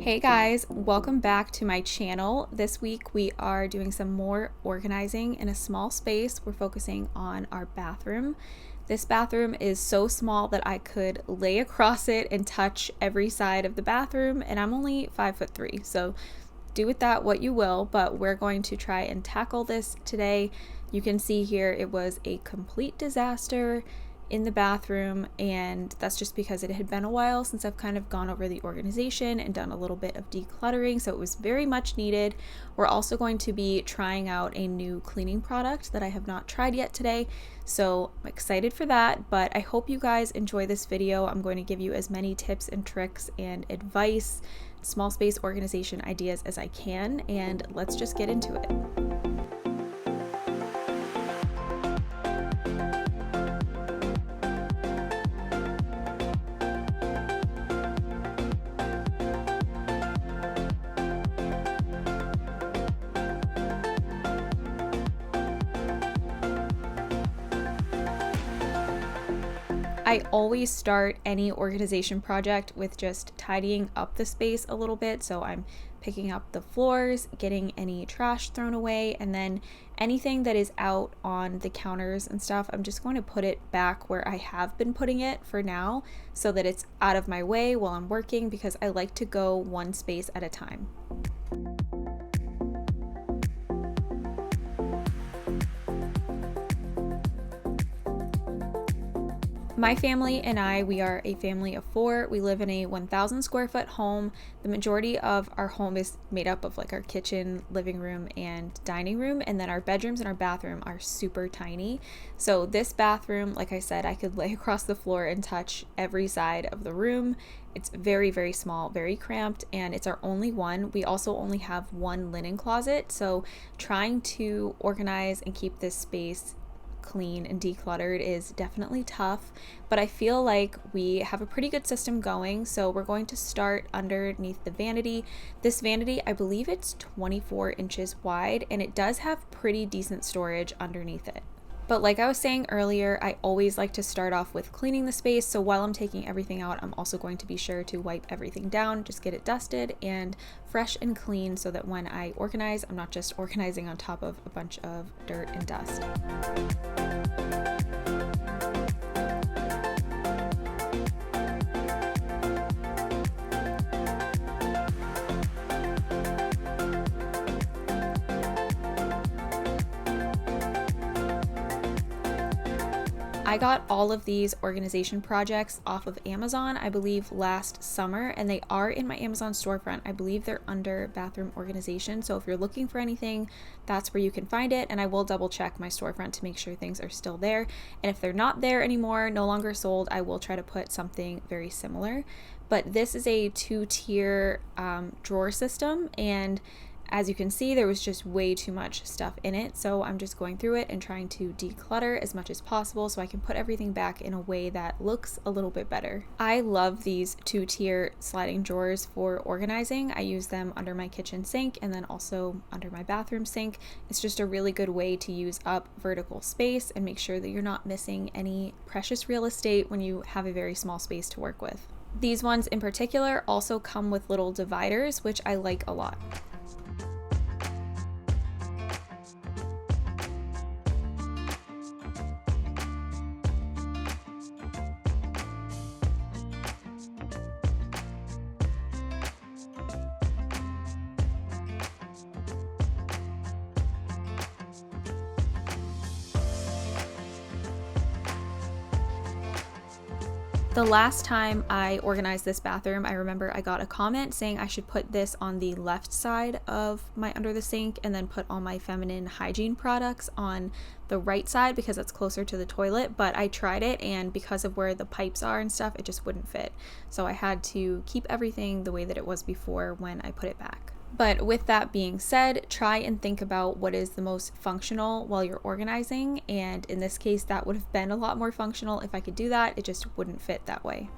Hey guys, welcome back to my channel. This week we are doing some more organizing in a small space. We're focusing on our bathroom. This bathroom is so small that I could lay across it and touch every side of the bathroom, and I'm only 5'3", so do with that what you will, but we're going to try and tackle this today. You can see here it was a complete disaster in the bathroom, and that's just because it had been a while since I've kind of gone over the organization and done a little bit of decluttering, so it was very much needed. We're also going to be trying out a new cleaning product that I have not tried yet today, so I'm excited for that. But I hope you guys enjoy this video. I'm going to give you as many tips and tricks and advice, small space organization ideas as I can, and let's just get into it. I always start any organization project with just tidying up the space a little bit. So I'm picking up the floors, getting any trash thrown away, and then anything that is out on the counters and stuff, I'm just going to put it back where I have been putting it for now so that it's out of my way while I'm working, because I like to go one space at a time. My family and I, we are a family of 4. We live in a 1,000 square foot home. The majority of our home is made up of like our kitchen, living room, and dining room, and then our bedrooms and our bathroom are super tiny. So this bathroom, like I said, I could lay across the floor and touch every side of the room. It's very, very small, very cramped, and it's our only one. We also only have one linen closet, so trying to organize and keep this space clean and decluttered is definitely tough, but I feel like we have a pretty good system going. So we're going to start underneath the vanity. This vanity, I believe it's 24 inches wide, and it does have pretty decent storage underneath it. But like I was saying earlier, I always like to start off with cleaning the space. So while I'm taking everything out, I'm also going to be sure to wipe everything down, just get it dusted and fresh and clean, so that when I organize, I'm not just organizing on top of a bunch of dirt and dust. I got all of these organization projects off of Amazon, I believe last summer, and they are in my Amazon storefront. I believe they're under bathroom organization. So if you're looking for anything, that's where you can find it. And I will double check my storefront to make sure things are still there. And if they're not there anymore, no longer sold, I will try to put something very similar. But this is a 2-tier drawer system, and as you can see, there was just way too much stuff in it, so I'm just going through it and trying to declutter as much as possible so I can put everything back in a way that looks a little bit better. I love these 2-tier sliding drawers for organizing. I use them under my kitchen sink and then also under my bathroom sink. It's just a really good way to use up vertical space and make sure that you're not missing any precious real estate when you have a very small space to work with. These ones in particular also come with little dividers, which I like a lot. The last time I organized this bathroom, I remember I got a comment saying I should put this on the left side of my under the sink and then put all my feminine hygiene products on the right side because it's closer to the toilet. But I tried it, and because of where the pipes are and stuff, it just wouldn't fit. So I had to keep everything the way that it was before when I put it back. But with that being said, try and think about what is the most functional while you're organizing, and in this case that would have been a lot more functional if I could do that. It just wouldn't fit that way.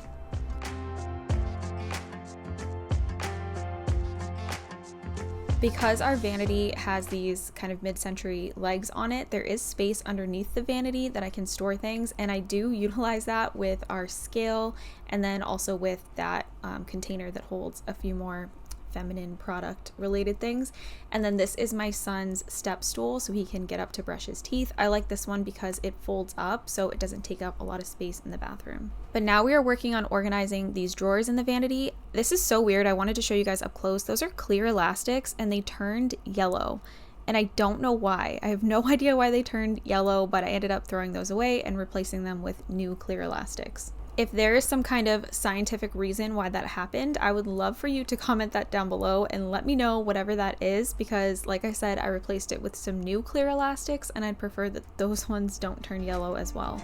Because our vanity has these kind of mid-century legs on it, there is space underneath the vanity that I can store things, and I do utilize that with our scale and then also with that container that holds a few more feminine product related things. And then this is my son's step stool so he can get up to brush his teeth. I like this one because it folds up so it doesn't take up a lot of space in the bathroom. But now we are working on organizing these drawers in the vanity. This is so weird. I wanted to show you guys up close. Those are clear elastics and they turned yellow. And I don't know why. I have no idea why they turned yellow, but I ended up throwing those away and replacing them with new clear elastics. If there is some kind of scientific reason why that happened, I would love for you to comment that down below and let me know whatever that is, because like I said, I replaced it with some new clear elastics and I'd prefer that those ones don't turn yellow as well.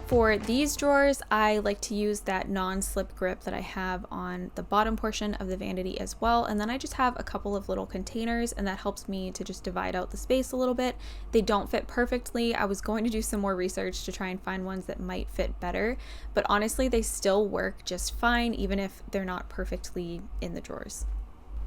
For these drawers, I like to use that non-slip grip that I have on the bottom portion of the vanity as well. And then I just have a couple of little containers and that helps me to just divide out the space a little bit. They don't fit perfectly. I was going to do some more research to try and find ones that might fit better, but honestly, they still work just fine, even if they're not perfectly in the drawers.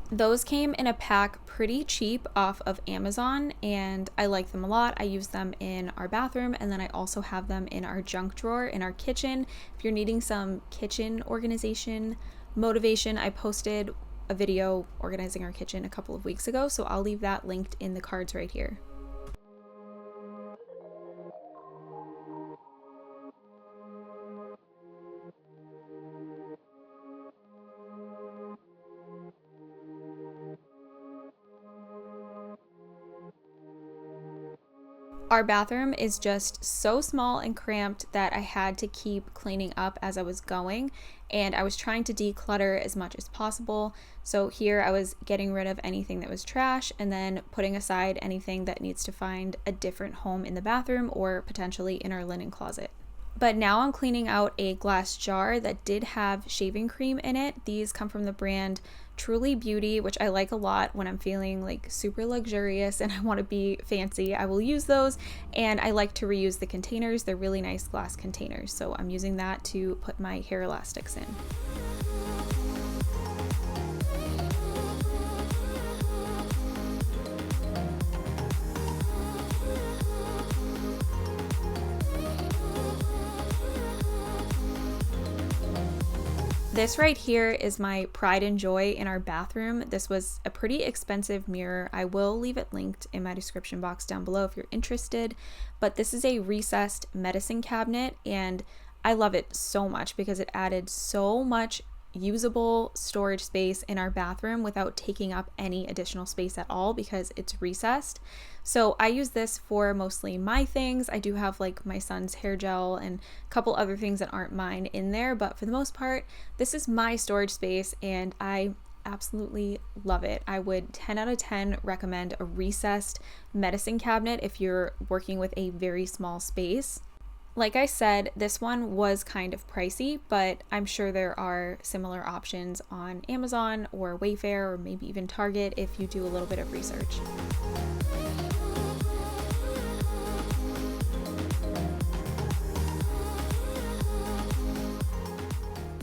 Those came in a pack pretty cheap off of Amazon and I like them a lot. I use them in our bathroom and then I also have them in our junk drawer in our kitchen. If you're needing some kitchen organization motivation, I posted a video organizing our kitchen a couple of weeks ago, so I'll leave that linked in the cards right here. Our bathroom is just so small and cramped that I had to keep cleaning up as I was going, and I was trying to declutter as much as possible. So here I was getting rid of anything that was trash and then putting aside anything that needs to find a different home in the bathroom or potentially in our linen closet. But now I'm cleaning out a glass jar that did have shaving cream in it. These come from the brand Truly Beauty, which I like a lot when I'm feeling like super luxurious and I want to be fancy. I will use those, and I like to reuse the containers. They're really nice glass containers, so I'm using that to put my hair elastics in. This right here is my pride and joy in our bathroom. This was a pretty expensive mirror. I will leave it linked in my description box down below if you're interested, but this is a recessed medicine cabinet and I love it so much because it added so much usable storage space in our bathroom without taking up any additional space at all because it's recessed. So I use this for mostly my things. I do have like my son's hair gel and a couple other things that aren't mine in there, but for the most part, this is my storage space and I absolutely love it. I would 10 out of 10 recommend a recessed medicine cabinet if you're working with a very small space. Like I said, this one was kind of pricey, but I'm sure there are similar options on Amazon or Wayfair or maybe even Target if you do a little bit of research.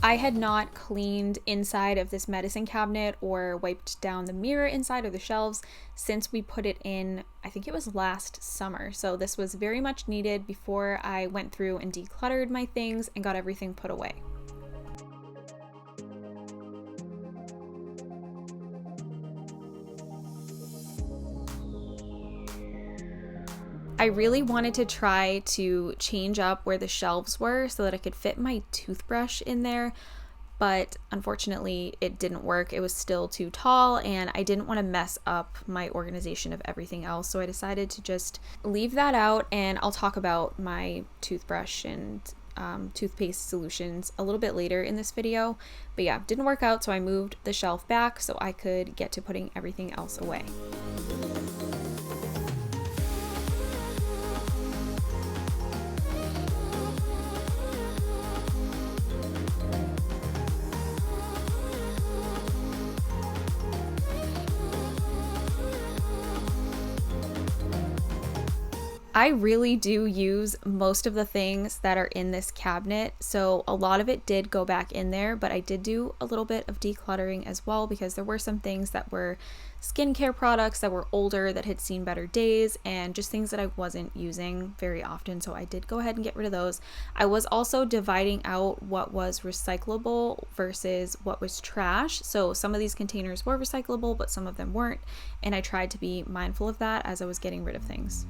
I had not cleaned inside of this medicine cabinet or wiped down the mirror inside or the shelves since we put it in, I think it was last summer. So this was very much needed before I went through and decluttered my things and got everything put away. I really wanted to try to change up where the shelves were so that I could fit my toothbrush in there, but unfortunately it didn't work. It was still too tall and I didn't want to mess up my organization of everything else, so I decided to just leave that out, and I'll talk about my toothbrush and toothpaste solutions a little bit later in this video. But yeah, didn't work out, so I moved the shelf back so I could get to putting everything else away. I really do use most of the things that are in this cabinet, so a lot of it did go back in there, but I did do a little bit of decluttering as well because there were some things that were skincare products that were older that had seen better days and just things that I wasn't using very often, so I did go ahead and get rid of those. I was also dividing out what was recyclable versus what was trash, so some of these containers were recyclable but some of them weren't, and I tried to be mindful of that as I was getting rid of things.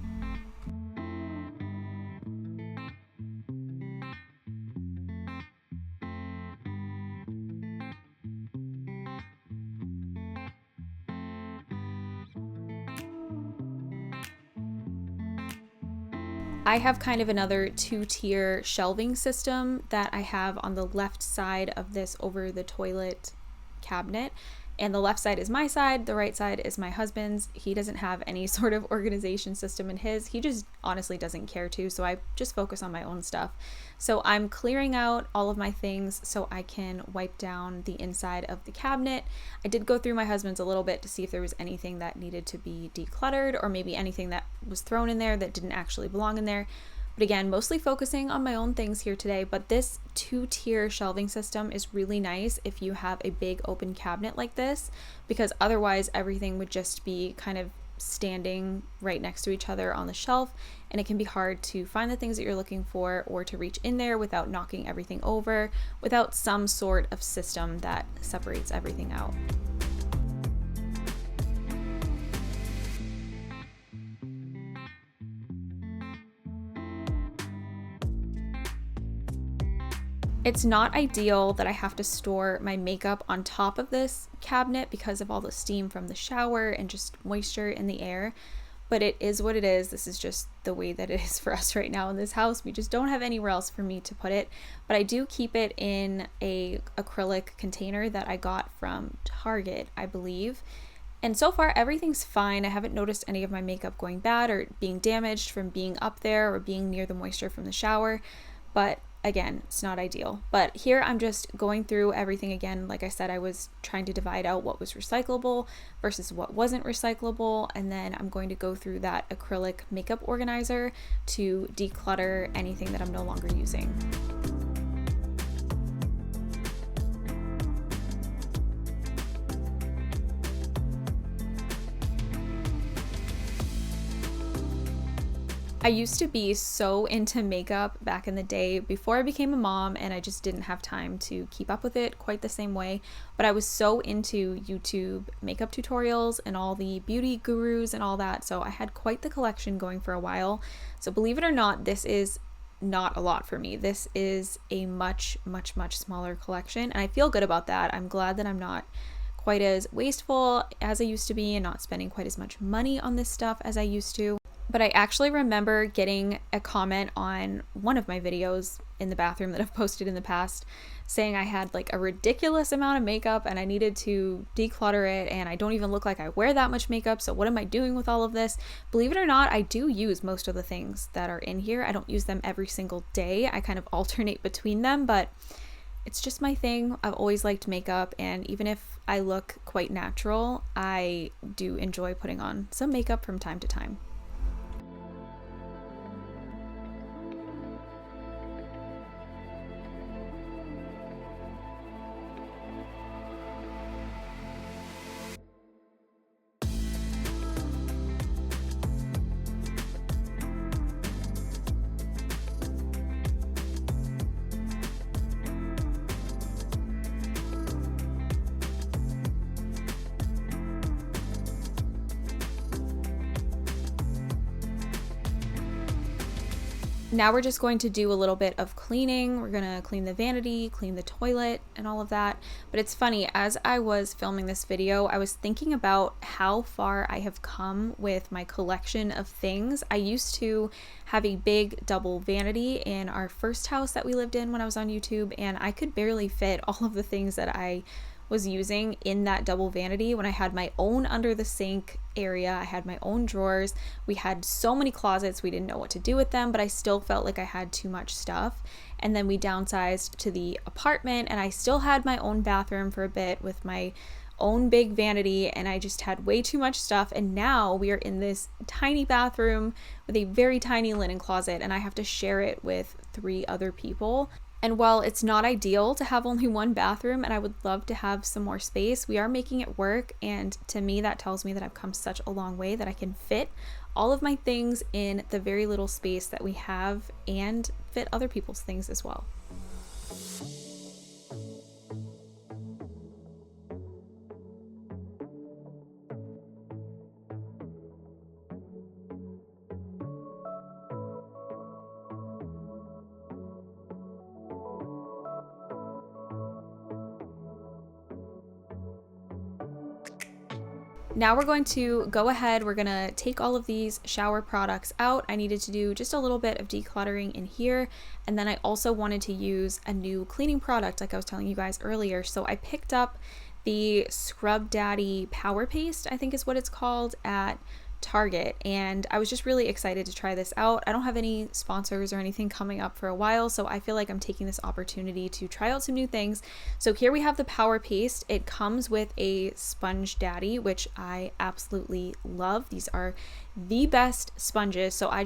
I have kind of another two-tier shelving system that I have on the left side of this over the toilet cabinet. And the left side is my side, the right side is my husband's. He doesn't have any sort of organization system in his. He just honestly doesn't care to, so I just focus on my own stuff. So I'm clearing out all of my things so I can wipe down the inside of the cabinet. I did go through my husband's a little bit to see if there was anything that needed to be decluttered or maybe anything that was thrown in there that didn't actually belong in there. But again, mostly focusing on my own things here today, but this two-tier shelving system is really nice if you have a big open cabinet like this, because otherwise everything would just be kind of standing right next to each other on the shelf, and it can be hard to find the things that you're looking for or to reach in there without knocking everything over, without some sort of system that separates everything out. It's not ideal that I have to store my makeup on top of this cabinet because of all the steam from the shower and just moisture in the air, but it is what it is. This is just the way that it is for us right now in this house. We just don't have anywhere else for me to put it, but I do keep it in a acrylic container that I got from Target, I believe. And so far everything's fine. I haven't noticed any of my makeup going bad or being damaged from being up there or being near the moisture from the shower, but again, it's not ideal. But here I'm just going through everything again. Like I said, I was trying to divide out what was recyclable versus what wasn't recyclable, and then I'm going to go through that acrylic makeup organizer to declutter anything that I'm no longer using. I used to be so into makeup back in the day before I became a mom, and I just didn't have time to keep up with it quite the same way, but I was so into YouTube makeup tutorials and all the beauty gurus and all that, so I had quite the collection going for a while. So believe it or not, this is not a lot for me. This is a much smaller collection, and I feel good about that. I'm glad that I'm not quite as wasteful as I used to be and not spending quite as much money on this stuff as I used to. But I actually remember getting a comment on one of my videos in the bathroom that I've posted in the past saying I had like a ridiculous amount of makeup and I needed to declutter it, and I don't even look like I wear that much makeup, so what am I doing with all of this? Believe it or not, I do use most of the things that are in here. I don't use them every single day. I kind of alternate between them, but it's just my thing. I've always liked makeup, and even if I look quite natural, I do enjoy putting on some makeup from time to time. Now we're just going to do a little bit of cleaning. We're gonna clean the vanity, clean the toilet, and all of that. But it's funny, as I was filming this video, I was thinking about how far I have come with my collection of things. I used to have a big double vanity in our first house that we lived in when I was on YouTube, and I could barely fit all of the things that I was using in that double vanity when I had my own under the sink area. I had my own drawers. We had so many closets, we didn't know what to do with them, but I still felt like I had too much stuff. And then we downsized to the apartment, and I still had my own bathroom for a bit with my own big vanity, and I just had way too much stuff. And now we are in this tiny bathroom with a very tiny linen closet, and I have to share it with 3 other people. And while it's not ideal to have only one bathroom, and I would love to have some more space, we are making it work. And to me, that tells me that I've come such a long way that I can fit all of my things in the very little space that we have and fit other people's things as well. Now we're going to go ahead, we're gonna take all of these shower products out. I needed to do just a little bit of decluttering in here, and then I also wanted to use a new cleaning product like I was telling you guys earlier. So I picked up the Scrub Daddy Power Paste, I think is what it's called, at Target, and I was just really excited to try this out. I don't have any sponsors or anything coming up for a while, so I feel like I'm taking this opportunity to try out some new things. So here we have the Power Paste. It comes with a Sponge Daddy, which I absolutely love. These are the best sponges, so I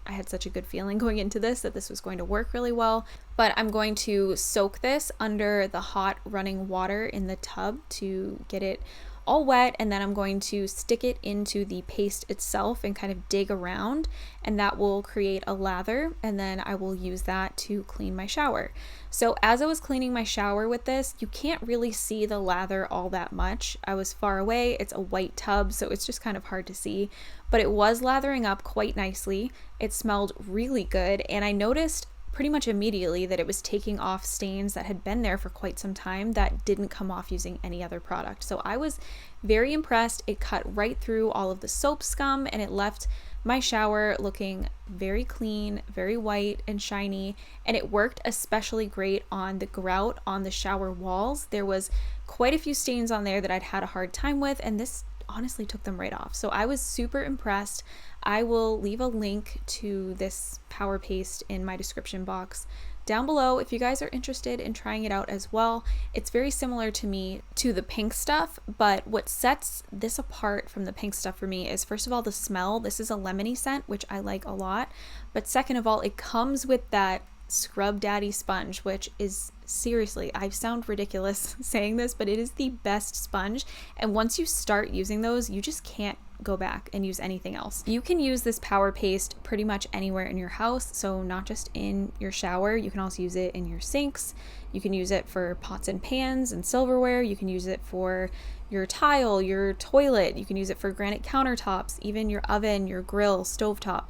had such a good feeling going into this that this was going to work really well. But I'm going to soak this under the hot running water in the tub to get it all wet, and then I'm going to stick it into the paste itself and kind of dig around, and that will create a lather, and then I will use that to clean my shower. So as I was cleaning my shower with this, you can't really see the lather all that much. I was far away, it's a white tub, so it's just kind of hard to see, but it was lathering up quite nicely. It smelled really good, and I noticed pretty much immediately that it was taking off stains that had been there for quite some time that didn't come off using any other product. So I was very impressed. It cut right through all of the soap scum, and it left my shower looking very clean, very white and shiny, and it worked especially great on the grout on the shower walls. There was quite a few stains on there that I'd had a hard time with, and this honestly took them right off. So I was super impressed. I will leave a link to this Power Paste in my description box down below if you guys are interested in trying it out as well. It's very similar to me to the pink stuff, but what sets this apart from the pink stuff for me is, first of all, the smell. This is a lemony scent, which I like a lot, but second of all, it comes with that Scrub Daddy sponge, which is, seriously, I sound ridiculous saying this, but it is the best sponge, and once you start using those, you just can't go back and use anything else. You can use this Power Paste pretty much anywhere in your house, so not just in your shower. You can also use it in your sinks. You can use it for pots and pans and silverware. You can use it for your tile, your toilet. You can use it for granite countertops, even your oven, your grill, stovetop.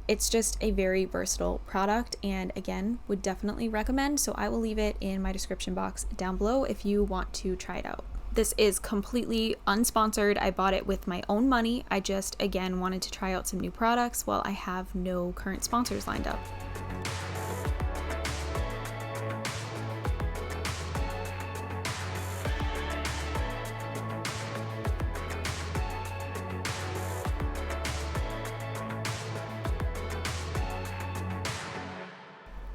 It's just a very versatile product, and again, would definitely recommend. So I will leave it in my description box down below if you want to try it out. This is completely unsponsored. I bought it with my own money. I just, again, wanted to try out some new products while I have no current sponsors lined up.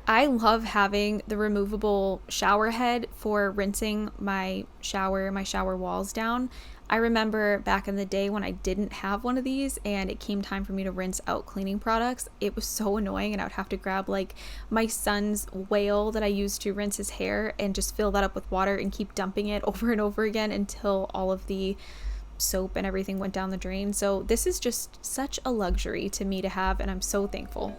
I love having the removable shower head for rinsing my shower walls down. I remember back in the day when I didn't have one of these and it came time for me to rinse out cleaning products. It was so annoying, and I would have to grab like my son's whale that I used to rinse his hair and just fill that up with water and keep dumping it over and over again until all of the soap and everything went down the drain. So this is just such a luxury to me to have, and I'm so thankful.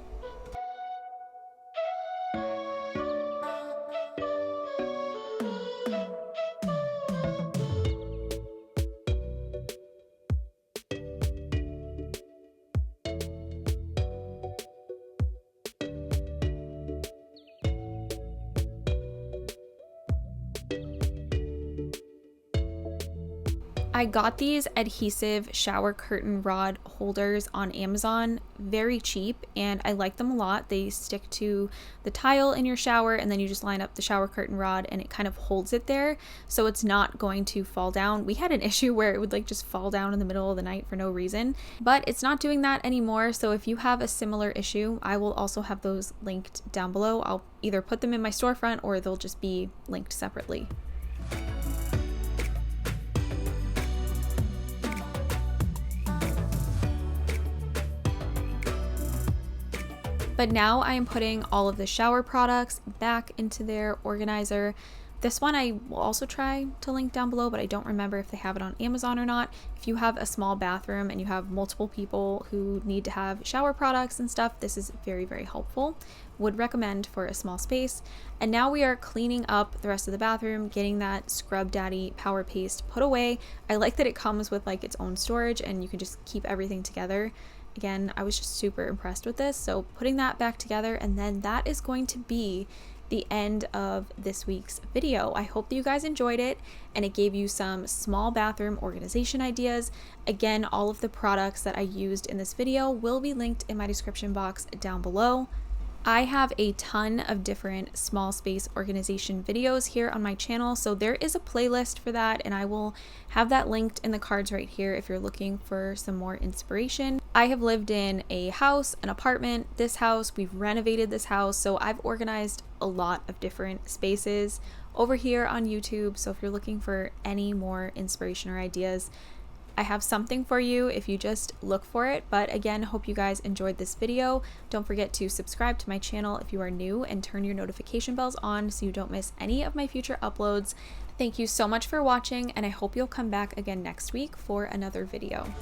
I got these adhesive shower curtain rod holders on Amazon, very cheap, and I like them a lot. They stick to the tile in your shower, and then you just line up the shower curtain rod and it kind of holds it there, so it's not going to fall down. We had an issue where it would like just fall down in the middle of the night for no reason, but it's not doing that anymore. So if you have a similar issue, I will also have those linked down below. I'll either put them in my storefront or they'll just be linked separately. But now I am putting all of the shower products back into their organizer. This one I will also try to link down below, but I don't remember if they have it on Amazon or not. If you have a small bathroom and you have multiple people who need to have shower products and stuff, this is very, very helpful. Would recommend for a small space. And now we are cleaning up the rest of the bathroom, getting that Scrub Daddy Power Paste put away. I like that it comes with like its own storage and you can just keep everything together. Again, I was just super impressed with this. So putting that back together, and then that is going to be the end of this week's video. I hope that you guys enjoyed it and it gave you some small bathroom organization ideas. Again, all of the products that I used in this video will be linked in my description box down below. I have a ton of different small space organization videos here on my channel, so there is a playlist for that, and I will have that linked in the cards right here if you're looking for some more inspiration. I have lived in a house, an apartment, this house, we've renovated this house, so I've organized a lot of different spaces over here on YouTube, so if you're looking for any more inspiration or ideas, I have something for you if you just look for it. But again, hope you guys enjoyed this video. Don't forget to subscribe to my channel if you are new and turn your notification bells on so you don't miss any of my future uploads. Thank you so much for watching, and I hope you'll come back again next week for another video.